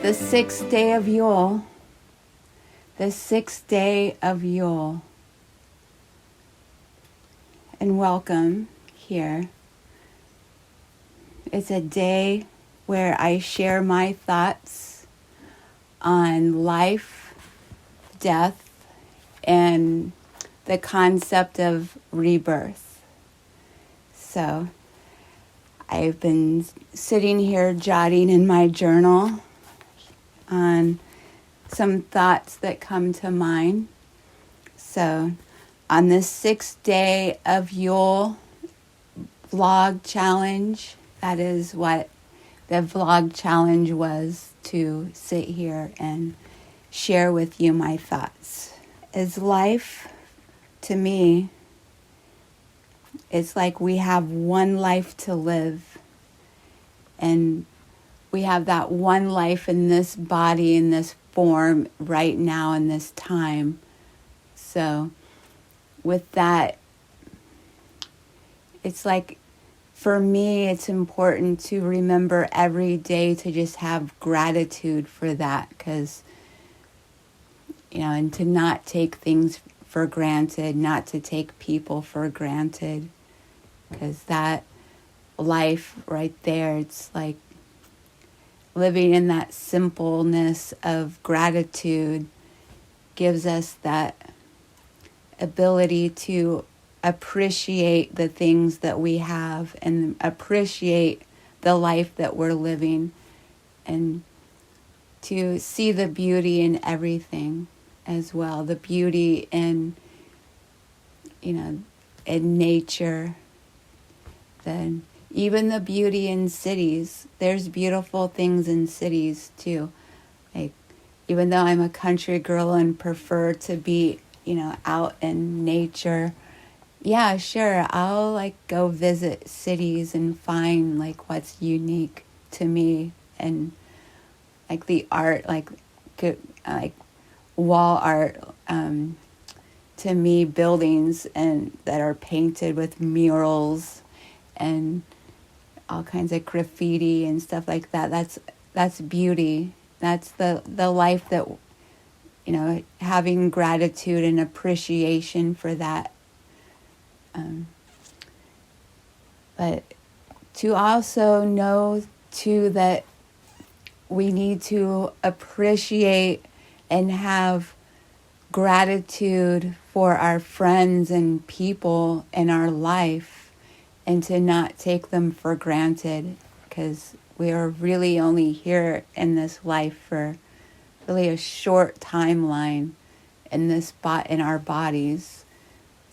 the sixth day of Yule. The sixth day of Yule. And welcome here. It's a day where I share my thoughts on life, death, and the concept of rebirth. So I've been sitting here jotting in my journal on some thoughts that come to mind. So on this sixth day of Yule vlog challenge, that is what the vlog challenge was, to sit here and share with you my thoughts. Is life, to me, it's like we have one life to live, and we have that one life in this body, in this form, right now, in this time. So with that, it's like, for me, it's important to remember every day to just have gratitude for that, because, and to not take things for granted, not to take people for granted, because that life right there, it's like living in that simpleness of gratitude gives us that ability to appreciate the things that we have and appreciate the life that we're living, and to see the beauty in everything as well. The beauty in, in nature, then even the beauty in cities. There's beautiful things in cities too. Like, even though I'm a country girl and prefer to be, out in nature, yeah, sure, I'll go visit cities and find what's unique to me, and the art, wall art, to me, buildings and that are painted with murals and all kinds of graffiti and stuff like that. That's beauty. That's the life that, having gratitude and appreciation for that. But to also know too that we need to appreciate and have gratitude for our friends and people in our life, and to not take them for granted, because we are really only here in this life for really a short timeline in this in our bodies.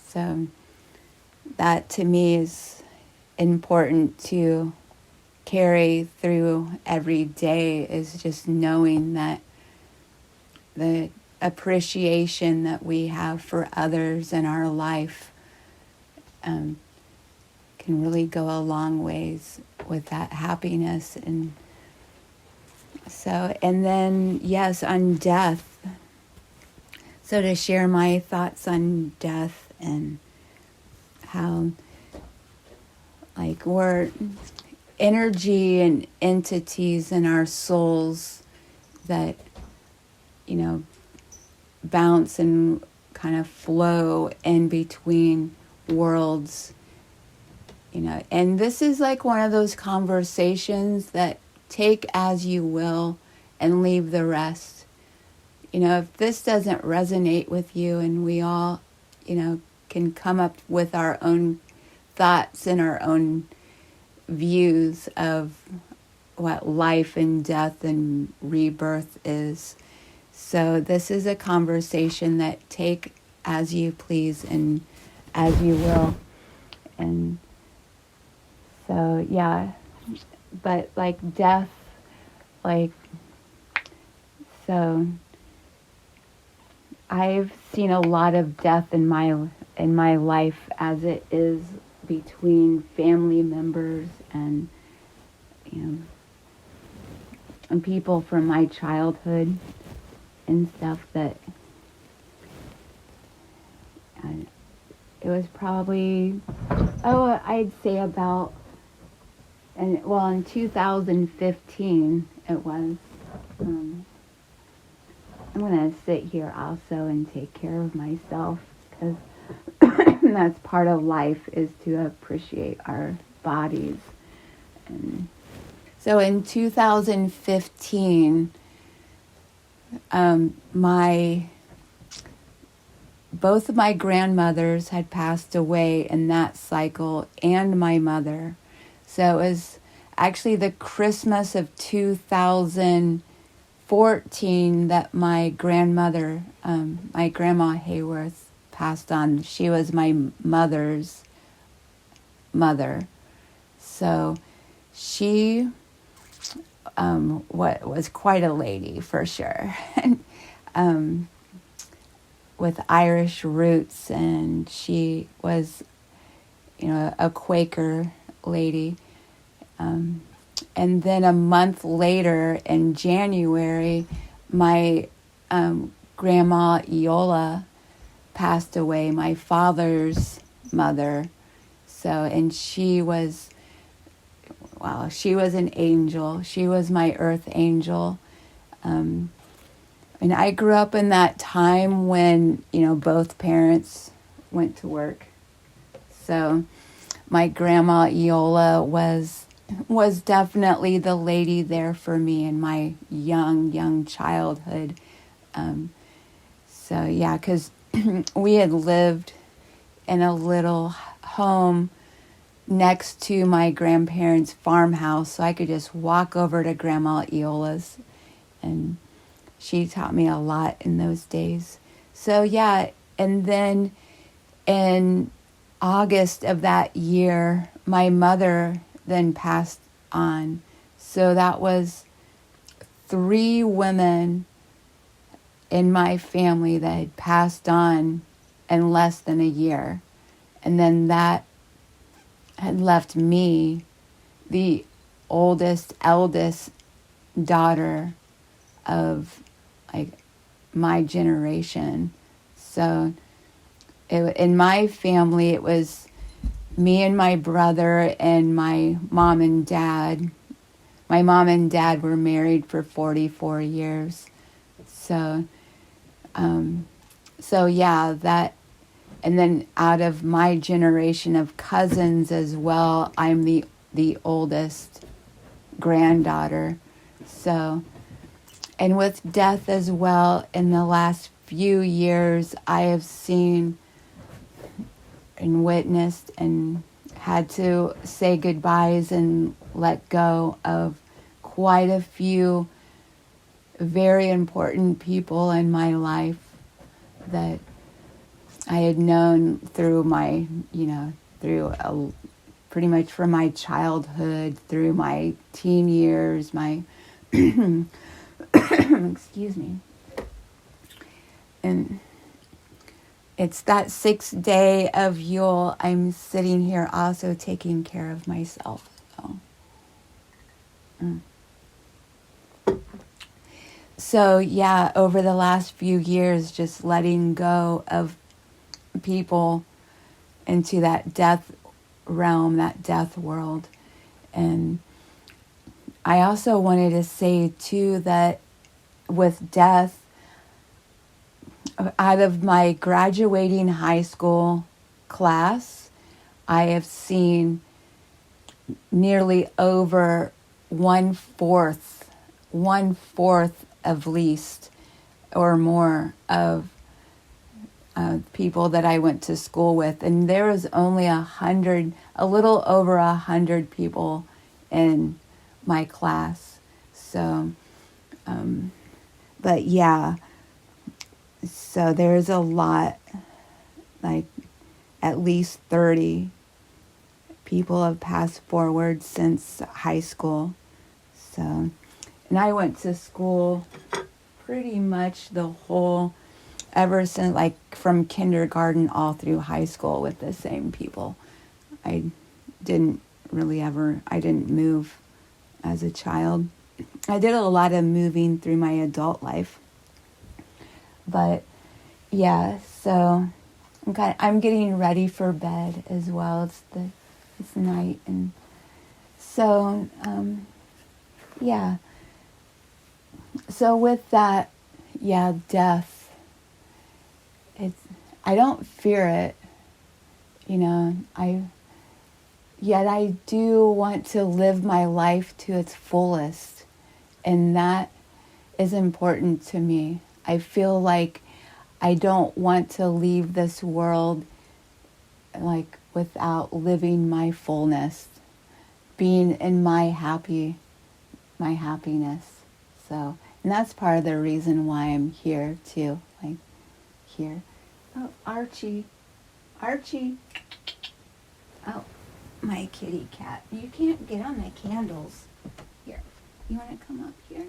So that to me is important to carry through every day, is just knowing that the appreciation that we have for others in our life can really go a long ways with that happiness. And so, and then, yes, on death. So to share my thoughts on death and how, we're energy and entities in our souls that, bounce and kind of flow in between worlds, and this is one of those conversations that take as you will and leave the rest. If this doesn't resonate with you, and we all, can come up with our own thoughts and our own views of what life and death and rebirth is. So this is a conversation that take as you please and as you will. And so, yeah, but death, so I've seen a lot of death in my life, as it is between family members and, and people from my childhood and stuff, that it was probably, I'd say about, in 2015 it was, I'm going to sit here also and take care of myself, because that's part of life, is to appreciate our bodies. And so in 2015, both of my grandmothers had passed away in that cycle, and my mother. So it was actually the Christmas of 2014 that my grandmother, my grandma Hayworth, passed on. She was my mother's mother. So she was quite a lady, for sure. With Irish roots, and she was, a Quaker lady. And then a month later, in January, my grandma Iola passed away, my father's mother. So, and she was an angel. She was my earth angel. And I grew up in that time when, both parents went to work. So my grandma Iola was definitely the lady there for me in my young childhood. So yeah, because we had lived in a little home next to my grandparents' farmhouse, so I could just walk over to Grandma Iola's, and she taught me a lot in those days. So yeah, and then in August of that year, my mother then passed on. So that was 3 women in my family that had passed on in less than a year. And then that had left me, the eldest daughter of my generation. So in my family, it was me and my brother and my mom and dad. My mom and dad were married for 44 years. So yeah, that, and then out of my generation of cousins as well, I'm the oldest granddaughter. So, and with death as well, in the last few years, I have seen and witnessed and had to say goodbyes and let go of quite a few very important people in my life that I had known through my, pretty much from my childhood, through my teen years, my excuse me. And it's that 6th day of Yule. I'm sitting here also taking care of myself. So yeah, over the last few years, just letting go of people into that death realm, that death world. And I also wanted to say too that with death, out of my graduating high school class, I have seen nearly over one fourth of least or more of people that I went to school with. And there was only a little over 100 people in my class. So, but yeah, so there's a lot, like at least 30 people have passed forward since high school. So, and I went to school pretty much ever since, like from kindergarten all through high school with the same people. I didn't move as a child. I did a lot of moving through my adult life. But yeah, so I'm getting ready for bed as well. It's night, and so yeah. So with that, yeah, death. I don't fear it, yet I do want to live my life to its fullest, and that is important to me. I feel like I don't want to leave this world like without living my fullness, being in my happiness. So, and that's part of the reason why I'm here too, like here. Oh, Archie. Oh, my kitty cat. You can't get on my candles. Here, you want to come up here?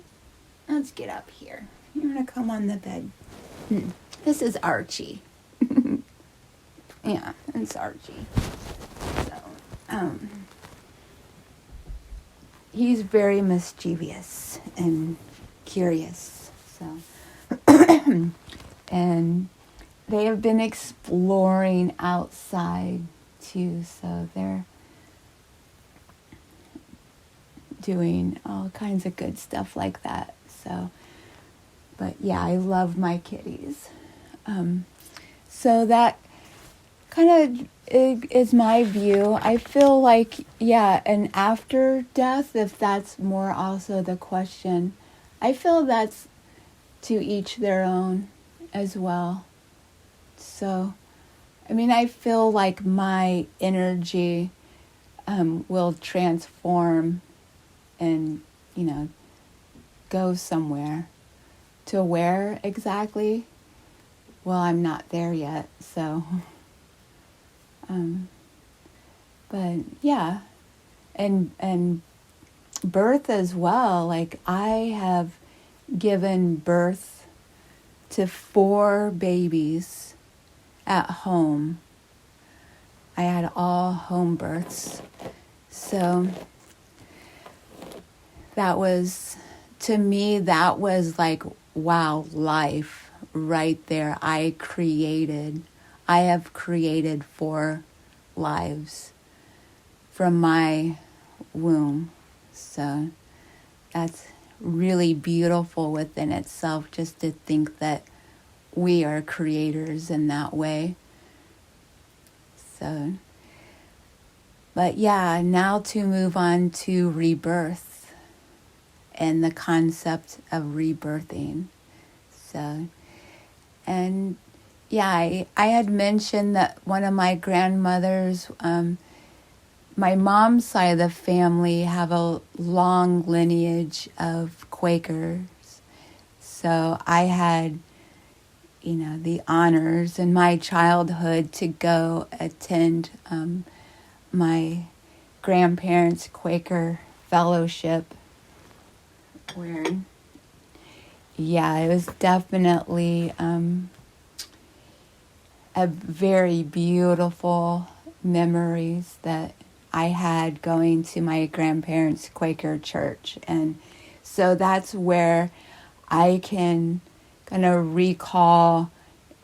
Let's get up here. You want to come on the bed? This is Archie. Yeah, it's Archie. So, he's very mischievous and curious. So, and they have been exploring outside too. So they're doing all kinds of good stuff like that. So, but yeah, I love my kitties. So that kind of is my view. I feel like, yeah, and after death, if that's more also the question, I feel that's to each their own as well. So, I mean, I feel like my energy will transform and, go somewhere. To where exactly? Well, I'm not there yet, so. But yeah, and birth as well. Like I have given birth to 4 babies at home. I had all home births. So that was, to me, that was like, wow, life right there. I have created 4 lives from my womb. So that's really beautiful within itself, just to think that we are creators in that way. So, but yeah, now to move on to rebirth and the concept of rebirthing. So, and yeah, I had mentioned that one of my grandmothers, my mom's side of the family have a long lineage of Quakers. So I had, the honors in my childhood to go attend my grandparents' Quaker fellowship, where, yeah, it was definitely a very beautiful memories that I had going to my grandparents' Quaker church. And so that's where I can kind of recall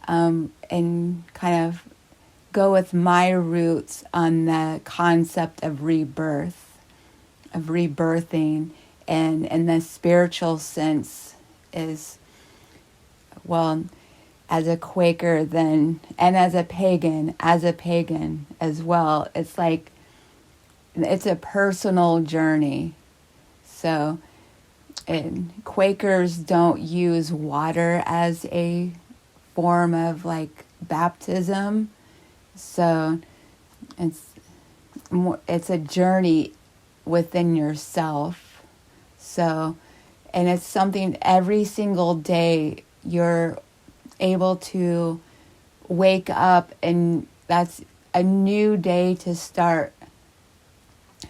and kind of go with my roots on the concept of rebirth, of rebirthing, and in the spiritual sense is, well, as a Quaker then, and as a pagan as well. It's like, it's a personal journey. So, Quakers don't use water as a form of like baptism. So it's a journey within yourself. So, and it's something every single day you're able to wake up, and that's a new day to start,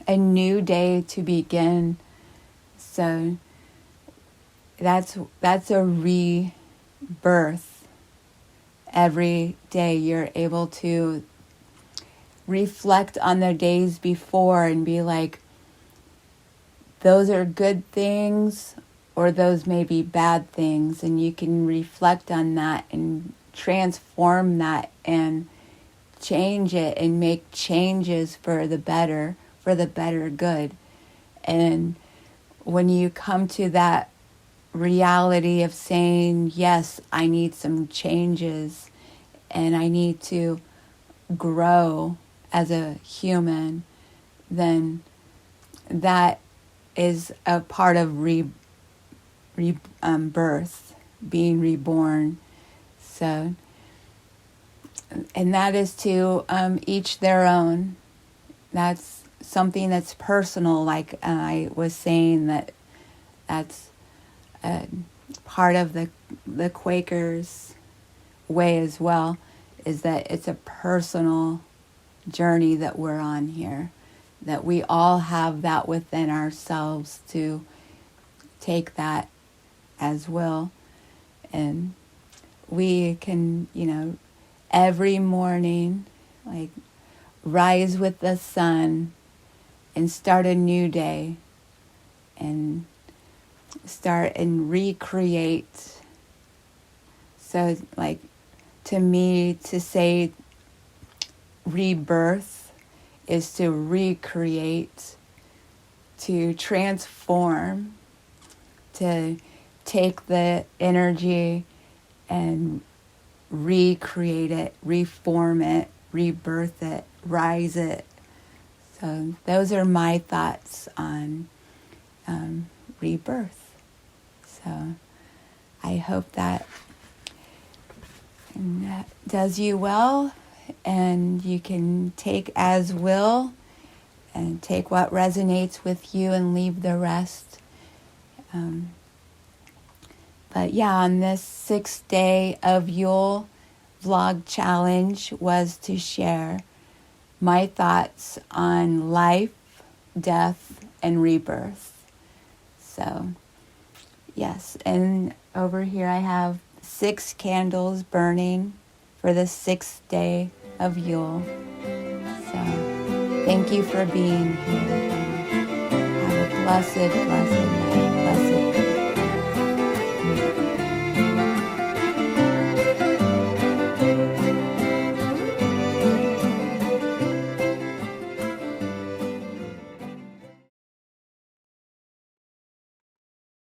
a new day to begin. So that's a rebirth. Every day you're able to reflect on the days before and be like, those are good things, or those may be bad things, and you can reflect on that and transform that and change it and make changes for the better good. And when you come to that reality of saying, yes, I need some changes and I need to grow as a human, then that is a part of birth, being reborn. So, and that is to each their own. That's something that's personal, like I was saying, that's part of the Quakers' way as well, is that it's a personal journey that we're on here, that we all have that within ourselves to take that as well. And we can, every morning, like, rise with the sun and start a new day and start and recreate. So, like, to me, to say rebirth is to recreate, to transform, to take the energy and recreate it, reform it, rebirth it, rise it. So those are my thoughts on rebirth. So I hope that does you well, and you can take as will and take what resonates with you and leave the rest. But yeah, on this 6th day of Yule vlog challenge was to share my thoughts on life, death, and rebirth. So, yes, and over here I have 6 candles burning for the 6th day of Yule. So, thank you for being here. Have a blessed, blessed night. Blessed.